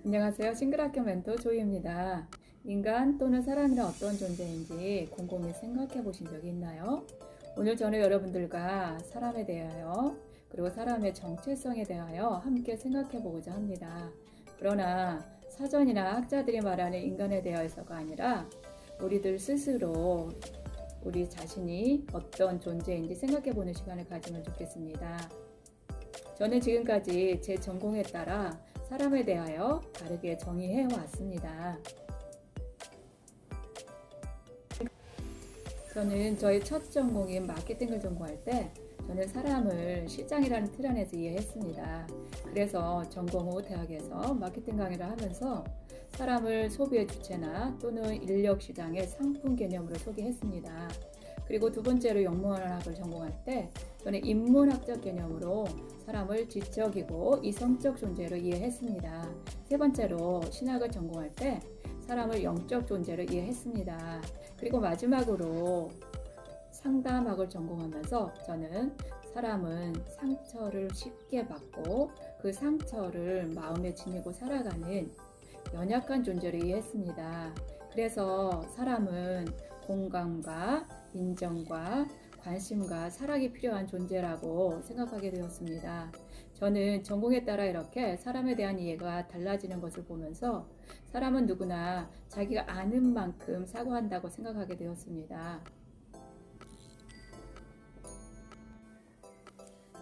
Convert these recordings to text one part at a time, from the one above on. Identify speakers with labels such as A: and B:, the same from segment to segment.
A: 안녕하세요. 싱글학교 멘토 조이입니다. 인간 또는 사람이란 어떤 존재인지 곰곰이 생각해 보신 적이 있나요? 오늘 저는 여러분들과 사람에 대하여 그리고 사람의 정체성에 대하여 함께 생각해 보고자 합니다. 그러나 사전이나 학자들이 말하는 인간에 대해서가 아니라 우리들 스스로 우리 자신이 어떤 존재인지 생각해 보는 시간을 가지면 좋겠습니다. 저는 지금까지 제 전공에 따라 사람에 대하여 다르게 정의해 왔습니다. 저는 저의 첫 전공인 마케팅을 전공할 때 저는 사람을 시장이라는 틀 안에서 이해했습니다. 그래서 전공 후 대학에서 마케팅 강의를 하면서 사람을 소비의 주체나 또는 인력 시장의 상품 개념으로 소개했습니다. 그리고 두 번째로 영문학을 전공할 때 저는 인문학적 개념으로 사람을 지적이고 이성적 존재로 이해했습니다. 세 번째로 신학을 전공할 때 사람을 영적 존재로 이해했습니다. 그리고 마지막으로 상담학을 전공하면서 저는 사람은 상처를 쉽게 받고 그 상처를 마음에 지니고 살아가는 연약한 존재로 이해했습니다. 그래서 사람은 공감과 인정과 관심과 사랑이 필요한 존재라고 생각하게 되었습니다. 저는 전공에 따라 이렇게 사람에 대한 이해가 달라지는 것을 보면서 사람은 누구나 자기가 아는 만큼 사고한다고 생각하게 되었습니다.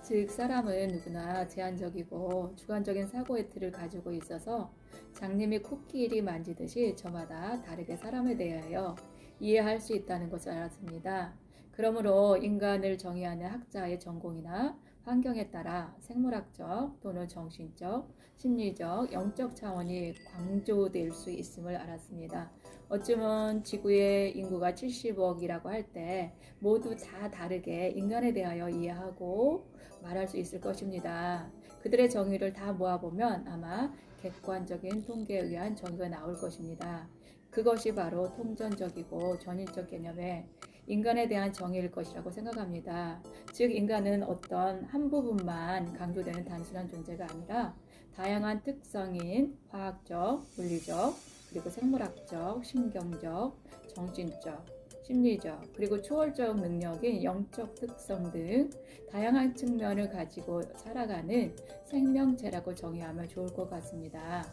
A: 즉 사람은 누구나 제한적이고 주관적인 사고의 틀을 가지고 있어서 장님이 코끼리 만지듯이 저마다 다르게 사람에 대하여 이해할 수 있다는 것을 알았습니다. 그러므로 인간을 정의하는 학자의 전공이나 환경에 따라 생물학적 또는 정신적, 심리적, 영적 차원이 강조될 수 있음을 알았습니다. 어쩌면 지구의 인구가 70억이라고 할 때 모두 다 다르게 인간에 대하여 이해하고 말할 수 있을 것입니다. 그들의 정의를 다 모아보면 아마 객관적인 통계에 의한 정의가 나올 것입니다. 그것이 바로 통전적이고 전인적 개념의 인간에 대한 정의일 것이라고 생각합니다. 즉 인간은 어떤 한 부분만 강조되는 단순한 존재가 아니라 다양한 특성인 화학적, 물리적, 그리고 생물학적, 신경적, 정신적, 심리적, 그리고 초월적 능력인 영적 특성 등 다양한 측면을 가지고 살아가는 생명체라고 정의하면 좋을 것 같습니다.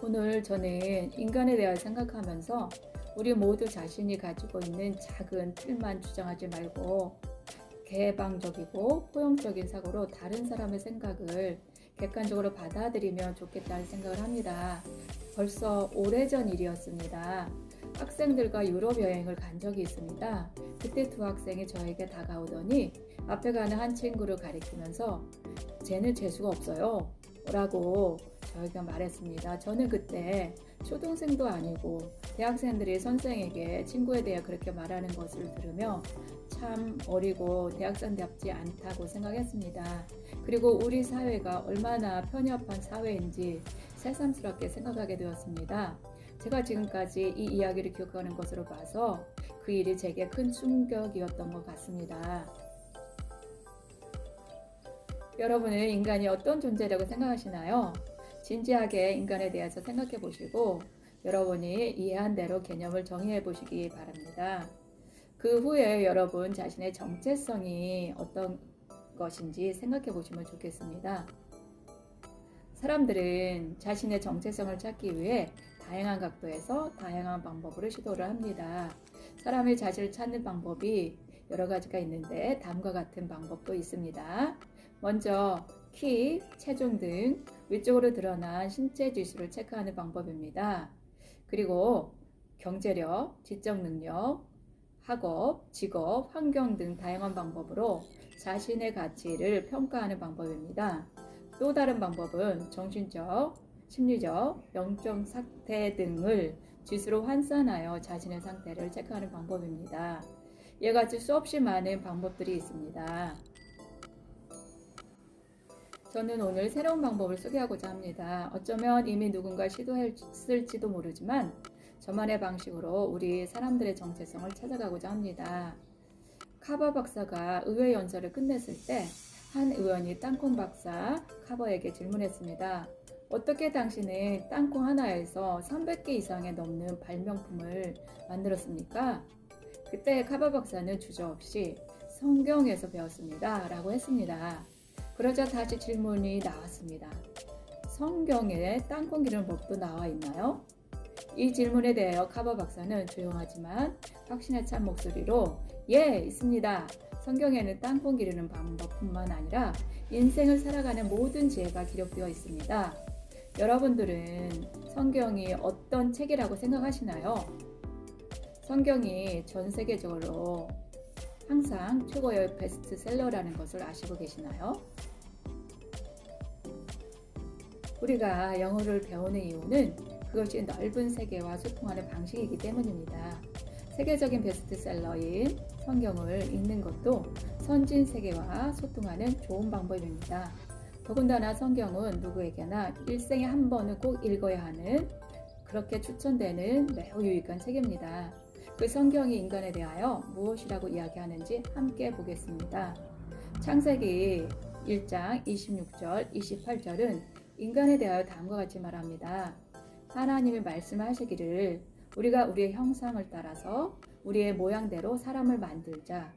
A: 오늘 저는 인간에 대해 생각하면서 우리 모두 자신이 가지고 있는 작은 틀만 주장하지 말고 개방적이고 포용적인 사고로 다른 사람의 생각을 객관적으로 받아들이면 좋겠다는 생각을 합니다. 벌써 오래전 일이었습니다. 학생들과 유럽 여행을 간 적이 있습니다. 그때 두 학생이 저에게 다가오더니 앞에 가는 한 친구를 가리키면서 쟤는 재수가 없어요 라고 저희가 말했습니다. 저는 그때 초등생도 아니고 대학생들이 선생에게 친구에 대해 그렇게 말하는 것을 들으며 참 어리고 대학생답지 않다고 생각했습니다. 그리고 우리 사회가 얼마나 편협한 사회인지 새삼스럽게 생각하게 되었습니다. 제가 지금까지 이 이야기를 기억하는 것으로 봐서 그 일이 제게 큰 충격이었던 것 같습니다. 여러분은 인간이 어떤 존재라고 생각하시나요? 진지하게 인간에 대해서 생각해 보시고 여러분이 이해한 대로 개념을 정의해 보시기 바랍니다. 그 후에 여러분 자신의 정체성이 어떤 것인지 생각해 보시면 좋겠습니다. 사람들은 자신의 정체성을 찾기 위해 다양한 각도에서 다양한 방법으로 시도를 합니다. 사람이 자신을 찾는 방법이 여러 가지가 있는데 다음과 같은 방법도 있습니다. 먼저 키, 체중 등 위쪽으로 드러난 신체 지수를 체크하는 방법입니다. 그리고 경제력, 지적 능력, 학업, 직업, 환경 등 다양한 방법으로 자신의 가치를 평가하는 방법입니다. 또 다른 방법은 정신적, 심리적, 영적 상태 등을 지수로 환산하여 자신의 상태를 체크하는 방법입니다. 이와 같이 수없이 많은 방법들이 있습니다. 저는 오늘 새로운 방법을 소개하고자 합니다. 어쩌면 이미 누군가 시도했을지도 모르지만 저만의 방식으로 우리 사람들의 정체성을 찾아가고자 합니다. 카바 박사가 의회 연설을 끝냈을 때 한 의원이 땅콩 박사 카버에게 질문했습니다. 어떻게 당신은 땅콩 하나에서 300개 이상의 넘는 발명품을 만들었습니까? 그때 카버 박사는 주저없이 성경에서 배웠습니다 라고 했습니다. 그러자 다시 질문이 나왔습니다. 성경에 땅콩 기르는 법도 나와 있나요? 이 질문에 대하여 카버 박사는 조용하지만 확신에 찬 목소리로 예, 있습니다. 성경에는 땅콩 기르는 방법뿐만 아니라 인생을 살아가는 모든 지혜가 기록되어 있습니다. 여러분들은 성경이 어떤 책이라고 생각하시나요? 성경이 전 세계적으로 항상 최고의 베스트셀러라는 것을 아시고 계시나요? 우리가 영어를 배우는 이유는 그것이 넓은 세계와 소통하는 방식이기 때문입니다. 세계적인 베스트셀러인 성경을 읽는 것도 선진 세계와 소통하는 좋은 방법입니다. 더군다나 성경은 누구에게나 일생에 한 번은 꼭 읽어야 하는 그렇게 추천되는 매우 유익한 책입니다. 그 성경이 인간에 대하여 무엇이라고 이야기하는지 함께 보겠습니다. 창세기 1장 26절, 28절은 인간에 대하여 다음과 같이 말합니다. 하나님이 말씀하시기를 우리가 우리의 형상을 따라서 우리의 모양대로 사람을 만들자.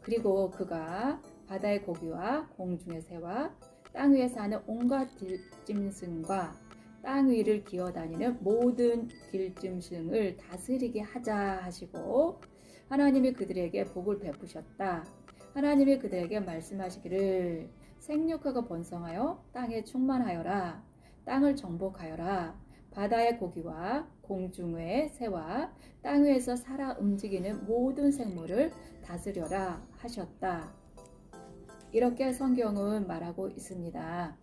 A: 그리고 그가 바다의 고기와 공중의 새와 땅 위에 사는 온갖 들짐승과 땅 위를 기어다니는 모든 들짐승을 다스리게 하자 하시고 하나님이 그들에게 복을 베푸셨다. 하나님이 그들에게 말씀하시기를 생육하고 번성하여 땅에 충만하여라. 땅을 정복하여라. 바다의 고기와 공중의 새와 땅 위에서 살아 움직이는 모든 생물을 다스려라 하셨다. 이렇게 성경은 말하고 있습니다.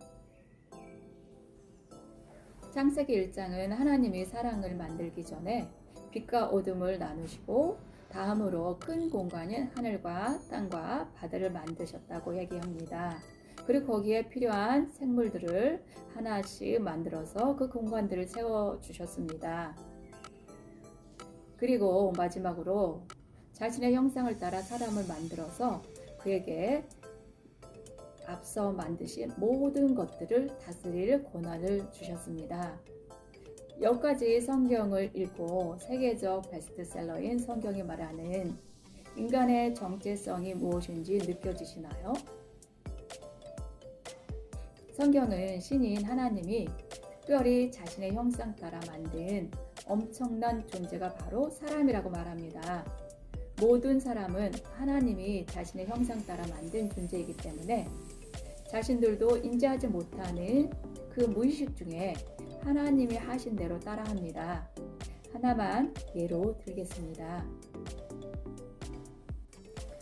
A: 창세기 1장은 하나님이 사랑을 만들기 전에 빛과 어둠을 나누시고 다음으로 큰 공간인 하늘과 땅과 바다를 만드셨다고 얘기합니다. 그리고 거기에 필요한 생물들을 하나씩 만들어서 그 공간들을 채워주셨습니다. 그리고 마지막으로 자신의 형상을 따라 사람을 만들어서 그에게 앞서 만드신 모든 것들을 다스릴 권한을 주셨습니다. 여기까지 성경을 읽고 세계적 베스트셀러인 성경이 말하는 인간의 정체성이 무엇인지 느껴지시나요? 성경은 신인 하나님이 특별히 자신의 형상 따라 만든 엄청난 존재가 바로 사람이라고 말합니다. 모든 사람은 하나님이 자신의 형상 따라 만든 존재이기 때문에 자신들도 인지하지 못하는 그 무의식 중에 하나님이 하신 대로 따라합니다. 하나만 예로 들겠습니다.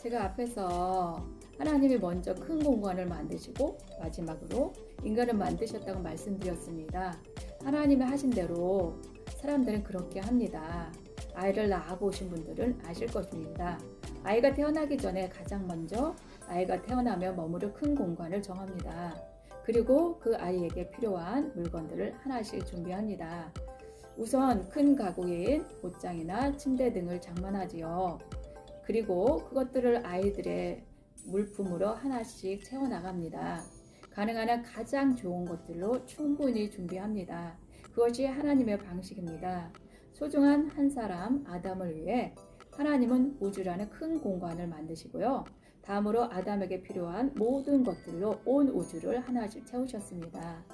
A: 제가 앞에서 하나님이 먼저 큰 공간을 만드시고 마지막으로 인간을 만드셨다고 말씀드렸습니다. 하나님이 하신 대로 사람들은 그렇게 합니다. 아이를 낳아보신 분들은 아실 것입니다. 아이가 태어나기 전에 가장 먼저 아이가 태어나면 머무를 큰 공간을 정합니다. 그리고 그 아이에게 필요한 물건들을 하나씩 준비합니다. 우선 큰 가구인 옷장이나 침대 등을 장만하지요. 그리고 그것들을 아이들의 물품으로 하나씩 채워나갑니다. 가능한 한 가장 좋은 것들로 충분히 준비합니다. 그것이 하나님의 방식입니다. 소중한 한 사람 아담을 위해 하나님은 우주라는 큰 공간을 만드시고요. 다음으로 아담에게 필요한 모든 것들로 온 우주를 하나씩 채우셨습니다.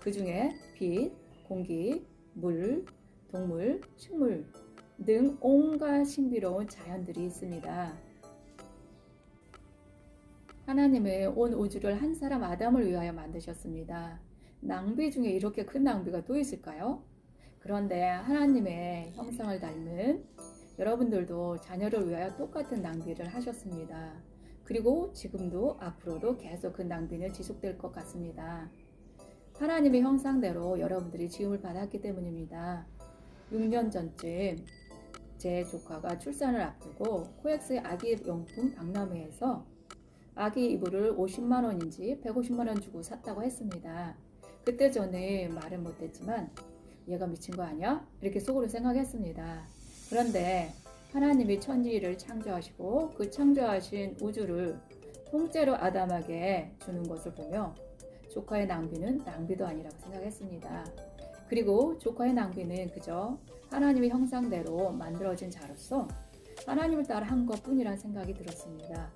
A: 그 중에 빛, 공기, 물, 동물, 식물 등 온갖 신비로운 자연들이 있습니다. 하나님은 온 우주를 한 사람 아담을 위하여 만드셨습니다. 낭비 중에 이렇게 큰 낭비가 또 있을까요? 그런데 하나님의 형상을 닮은 여러분들도 자녀를 위하여 똑같은 낭비를 하셨습니다. 그리고 지금도 앞으로도 계속 그 낭비는 지속될 것 같습니다. 하나님의 형상대로 여러분들이 지음을 받았기 때문입니다. 6년 전쯤 제 조카가 출산을 앞두고 코엑스의 아기 용품 박람회에서 아기 이불을 50만 원인지 150만 원 주고 샀다고 했습니다. 그때 저는 말은 못했지만 얘가 미친 거 아니야? 이렇게 속으로 생각했습니다. 그런데 하나님이 천지를 창조하시고 그 창조하신 우주를 통째로 아담에게 주는 것을 보며 조카의 낭비는 낭비도 아니라고 생각했습니다. 그리고 조카의 낭비는 그저 하나님의 형상대로 만들어진 자로서 하나님을 따라 한 것뿐이라는 생각이 들었습니다.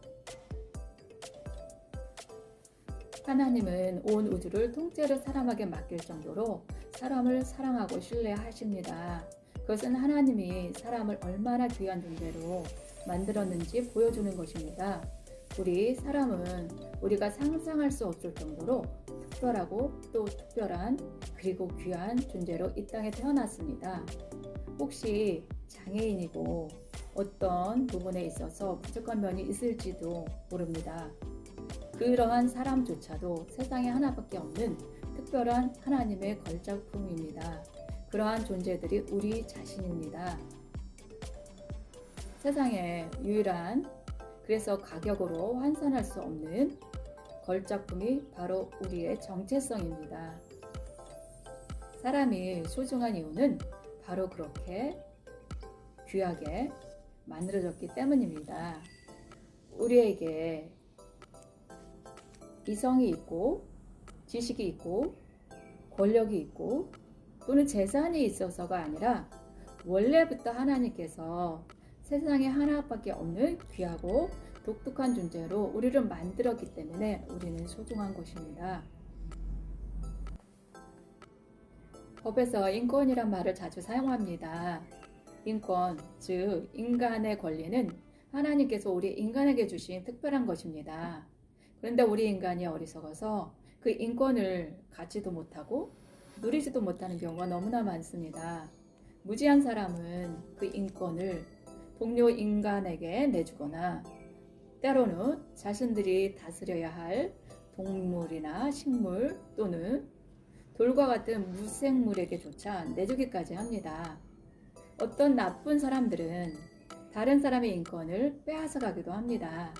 A: 하나님은 온 우주를 통째로 사람에게 맡길 정도로 사람을 사랑하고 신뢰하십니다. 그것은 하나님이 사람을 얼마나 귀한 존재로 만들었는지 보여주는 것입니다. 우리 사람은 우리가 상상할 수 없을 정도로 특별하고 또 특별한 그리고 귀한 존재로 이 땅에 태어났습니다. 혹시 장애인이고 어떤 부분에 있어서 부족한 면이 있을지도 모릅니다. 그러한 사람조차도 세상에 하나밖에 없는 특별한 하나님의 걸작품입니다. 그러한 존재들이 우리 자신입니다. 세상에 유일한 그래서 가격으로 환산할 수 없는 걸작품이 바로 우리의 정체성입니다. 사람이 소중한 이유는 바로 그렇게 귀하게 만들어졌기 때문입니다. 우리에게 이성이 있고 지식이 있고 권력이 있고 또는 재산이 있어서가 아니라 원래부터 하나님께서 세상에 하나밖에 없는 귀하고 독특한 존재로 우리를 만들었기 때문에 우리는 소중한 것입니다. 법에서 인권이란 말을 자주 사용합니다. 인권, 즉 인간의 권리는 하나님께서 우리 인간에게 주신 특별한 것입니다. 그런데 우리 인간이 어리석어서 그 인권을 갖지도 못하고 누리지도 못하는 경우가 너무나 많습니다. 무지한 사람은 그 인권을 동료 인간에게 내주거나 때로는 자신들이 다스려야 할 동물이나 식물 또는 돌과 같은 무생물에게조차 내주기까지 합니다. 어떤 나쁜 사람들은 다른 사람의 인권을 빼앗아가기도 합니다.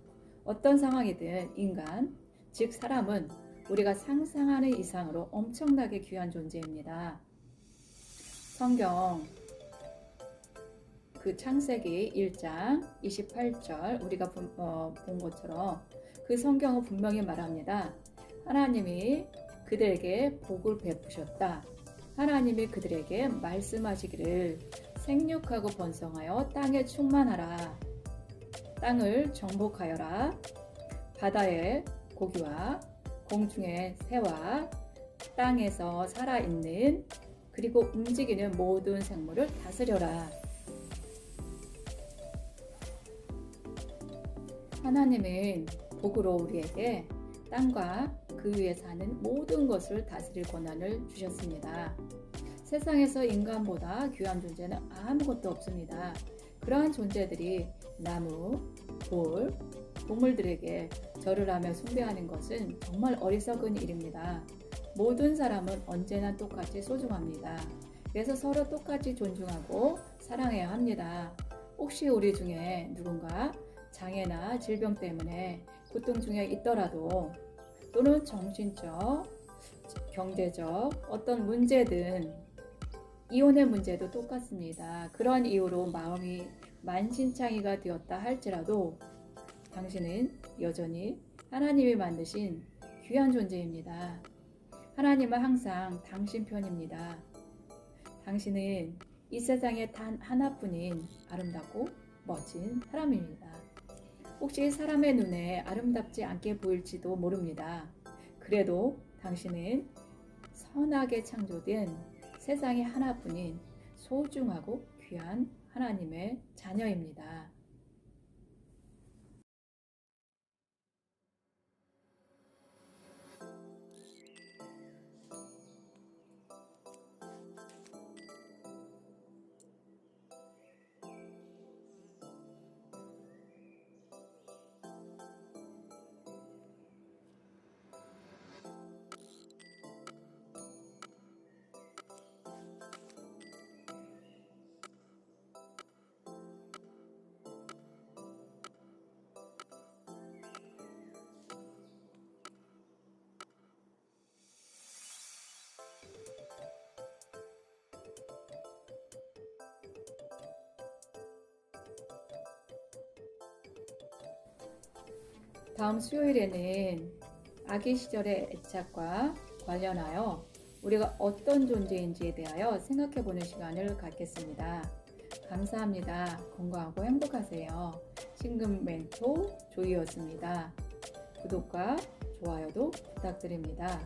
A: 어떤 상황이든 인간, 즉 사람은 우리가 상상하는 이상으로 엄청나게 귀한 존재입니다. 성경 그 창세기 1장 28절 우리가 본 것처럼 그 성경은 분명히 말합니다. 하나님이 그들에게 복을 베푸셨다. 하나님이 그들에게 말씀하시기를 생육하고 번성하여 땅에 충만하라. 땅을 정복하여라. 바다의 고기와 공중의 새와 땅에서 살아있는 그리고 움직이는 모든 생물을 다스려라. 하나님은 복으로 우리에게 땅과 그 위에 사는 모든 것을 다스릴 권한을 주셨습니다. 세상에서 인간보다 귀한 존재는 아무것도 없습니다. 그러한 존재들이 나무, 돌, 동물들에게 절을 하며 숭배하는 것은 정말 어리석은 일입니다. 모든 사람은 언제나 똑같이 소중합니다. 그래서 서로 똑같이 존중하고 사랑해야 합니다. 혹시 우리 중에 누군가 장애나 질병 때문에 고통 중에 있더라도 또는 정신적, 경제적 어떤 문제든 이혼의 문제도 똑같습니다. 그런 이유로 마음이 만신창이가 되었다 할지라도 당신은 여전히 하나님이 만드신 귀한 존재입니다. 하나님은 항상 당신 편입니다. 당신은 이 세상에 단 하나뿐인 아름답고 멋진 사람입니다. 혹시 사람의 눈에 아름답지 않게 보일지도 모릅니다. 그래도 당신은 선하게 창조된 세상에 하나뿐인 소중하고 귀한 하나님의 자녀입니다. 다음 수요일에는 아기 시절의 애착과 관련하여 우리가 어떤 존재인지에 대하여 생각해 보는 시간을 갖겠습니다. 감사합니다. 건강하고 행복하세요. 싱글 멘토 조이였습니다. 구독과 좋아요도 부탁드립니다.